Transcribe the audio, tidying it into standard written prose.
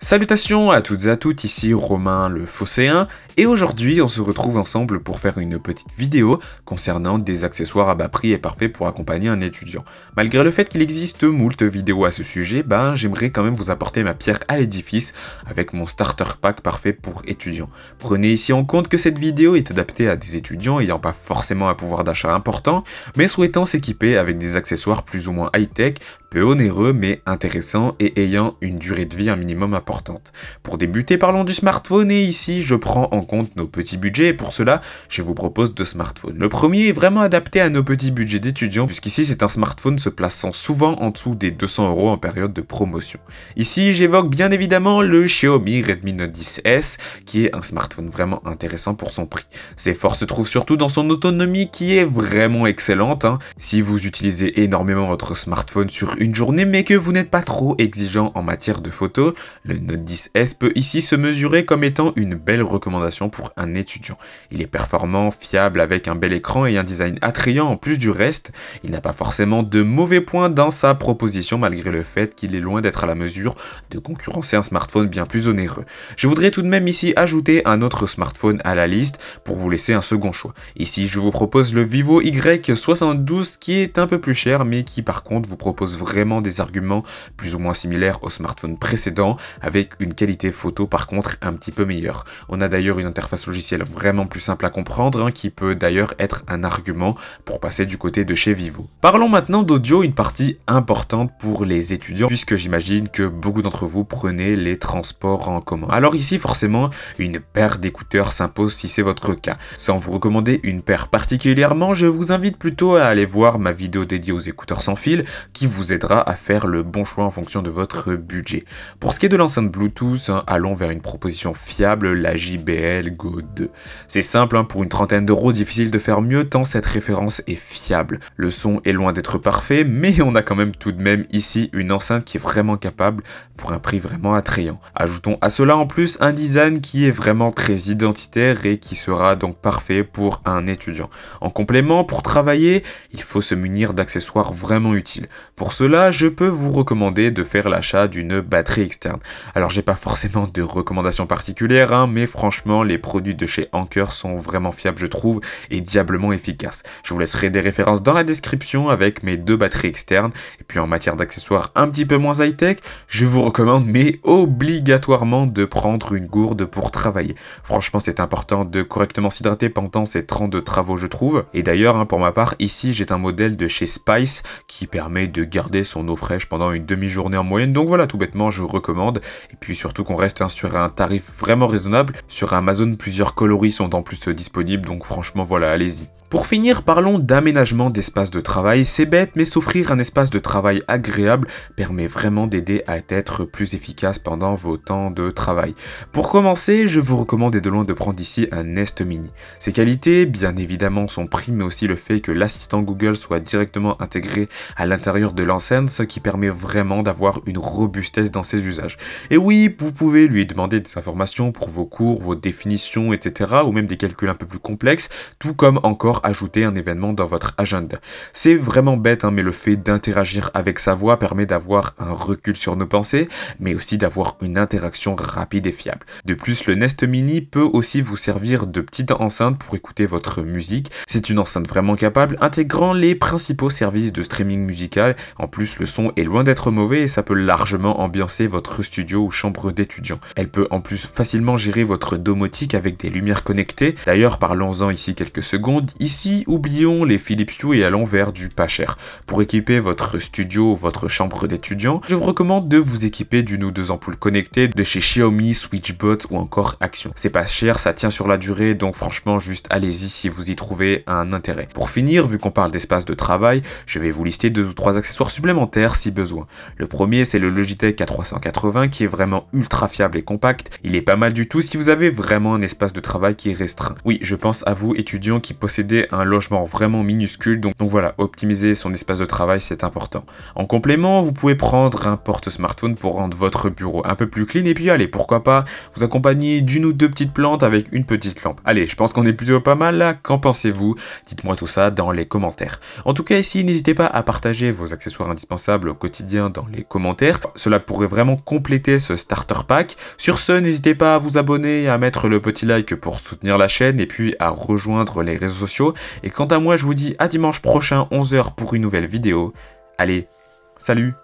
Salutations à toutes et à tous, ici Romain le Phocéen, et aujourd'hui on se retrouve ensemble pour faire une petite vidéo concernant des accessoires à bas prix et parfaits pour accompagner un étudiant. Malgré le fait qu'il existe moult vidéos à ce sujet, j'aimerais quand même vous apporter ma pierre à l'édifice avec mon starter pack parfait pour étudiants. Prenez ici en compte que cette vidéo est adaptée à des étudiants ayant pas forcément un pouvoir d'achat important, mais souhaitant s'équiper avec des accessoires plus ou moins high-tech, peu onéreux mais intéressants et ayant une durée de vie un minimum importante. Pour débuter, parlons du smartphone et ici je prends en compte nos petits budgets et pour cela je vous propose deux smartphones. Le premier est vraiment adapté à nos petits budgets d'étudiants puisqu'ici c'est un smartphone se plaçant souvent en dessous des 200 € en période de promotion. Ici j'évoque bien évidemment le Xiaomi Redmi Note 10S qui est un smartphone vraiment intéressant pour son prix. Ses forces se trouvent surtout dans son autonomie qui est vraiment excellente. Si vous utilisez énormément votre smartphone sur une journée mais que vous n'êtes pas trop exigeant en matière de photos, le Note 10S peut ici se mesurer comme étant une belle recommandation pour un étudiant. Il est performant, fiable avec un bel écran et un design attrayant en plus du reste. Il n'a pas forcément de mauvais points dans sa proposition malgré le fait qu'il est loin d'être à la mesure de concurrencer un smartphone bien plus onéreux. Je voudrais tout de même ici ajouter un autre smartphone à la liste pour vous laisser un second choix. Ici je vous propose le Vivo Y72 qui est un peu plus cher mais qui par contre vous propose vraiment des arguments plus ou moins similaires au smartphone précédent avec une qualité photo par contre un petit peu meilleure. On a d'ailleurs une interface logicielle vraiment plus simple à comprendre qui peut d'ailleurs être un argument pour passer du côté de chez Vivo. Parlons maintenant d'audio, une partie importante pour les étudiants puisque j'imagine que beaucoup d'entre vous prenez les transports en commun. Alors ici forcément une paire d'écouteurs s'impose si c'est votre cas. Sans vous recommander une paire particulièrement, je vous invite plutôt à aller voir ma vidéo dédiée aux écouteurs sans fil qui vous aidera à faire le bon choix en fonction de votre budget. Pour ce qui est de l'enceinte Bluetooth, allons vers une proposition fiable, la JBL Go 2. C'est simple, pour une trentaine d'euros, difficile de faire mieux tant cette référence est fiable. Le son est loin d'être parfait, mais on a quand même tout de même ici une enceinte qui est vraiment capable pour un prix vraiment attrayant. Ajoutons à cela en plus un design qui est vraiment très identitaire et qui sera donc parfait pour un étudiant. En complément, pour travailler, il faut se munir d'accessoires vraiment utiles. Pour cela, je peux vous recommander de faire l'achat d'une batterie externe. Alors j'ai pas forcément de recommandations particulières, mais franchement les produits de chez Anker sont vraiment fiables je trouve et diablement efficaces. Je vous laisserai des références dans la description avec mes deux batteries externes et puis en matière d'accessoires un petit peu moins high-tech, je vous recommande mais obligatoirement de prendre une gourde pour travailler. Franchement c'est important de correctement s'hydrater pendant ces 32 travaux je trouve. Et d'ailleurs pour ma part ici j'ai un modèle de chez Spice qui permet de garder son eau fraîche pendant une demi-journée en moyenne, donc voilà tout bêtement je recommande. Et puis surtout qu'on reste sur un tarif vraiment raisonnable. Sur Amazon, plusieurs coloris sont en plus disponibles, donc franchement voilà, allez-y. Pour finir, parlons d'aménagement d'espace de travail. C'est bête, mais s'offrir un espace de travail agréable permet vraiment d'aider à être plus efficace pendant vos temps de travail. Pour commencer, je vous recommande de loin de prendre ici un Nest Mini. Ses qualités, bien évidemment son prix, mais aussi le fait que l'assistant Google soit directement intégré à l'intérieur de l'enceinte, ce qui permet vraiment d'avoir une robustesse dans ses usages. Et oui, vous pouvez lui demander des informations pour vos cours, vos définitions, etc. ou même des calculs un peu plus complexes, tout comme encore ajouter un événement dans votre agenda. C'est vraiment bête, mais le fait d'interagir avec sa voix permet d'avoir un recul sur nos pensées, mais aussi d'avoir une interaction rapide et fiable. De plus, le Nest Mini peut aussi vous servir de petite enceinte pour écouter votre musique. C'est une enceinte vraiment capable, intégrant les principaux services de streaming musical. En plus, le son est loin d'être mauvais et ça peut largement ambiancer votre studio ou chambre d'étudiant. Elle peut en plus facilement gérer votre domotique avec des lumières connectées. D'ailleurs, parlons-en ici quelques secondes. Ici, oublions les Philips Hue et allons vers du pas cher. Pour équiper votre studio ou votre chambre d'étudiant, je vous recommande de vous équiper d'une ou deux ampoules connectées de chez Xiaomi, Switchbot ou encore Action. C'est pas cher, ça tient sur la durée, donc franchement juste allez-y si vous y trouvez un intérêt. Pour finir, vu qu'on parle d'espace de travail, je vais vous lister 2 ou 3 accessoires supplémentaires si besoin. Le premier c'est le Logitech A380 qui est vraiment ultra fiable et compact. Il est pas mal du tout si vous avez vraiment un espace de travail qui est restreint. Oui, je pense à vous étudiants qui possédez un logement vraiment minuscule, donc voilà, optimiser son espace de travail c'est important. En complément, vous pouvez prendre un porte-smartphone pour rendre votre bureau un peu plus clean et puis allez, pourquoi pas vous accompagner d'une ou deux petites plantes avec une petite lampe. Allez, je pense qu'on est plutôt pas mal là, qu'en pensez-vous? Dites-moi tout ça dans les commentaires. En tout cas ici, n'hésitez pas à partager vos accessoires indispensables au quotidien dans les commentaires. Cela pourrait vraiment compléter ce starter pack. Sur ce, n'hésitez pas à vous abonner et à mettre le petit like pour soutenir la chaîne et puis à rejoindre les réseaux sociaux. Et quant à moi, je vous dis à dimanche prochain 11 h pour une nouvelle vidéo. Allez, salut!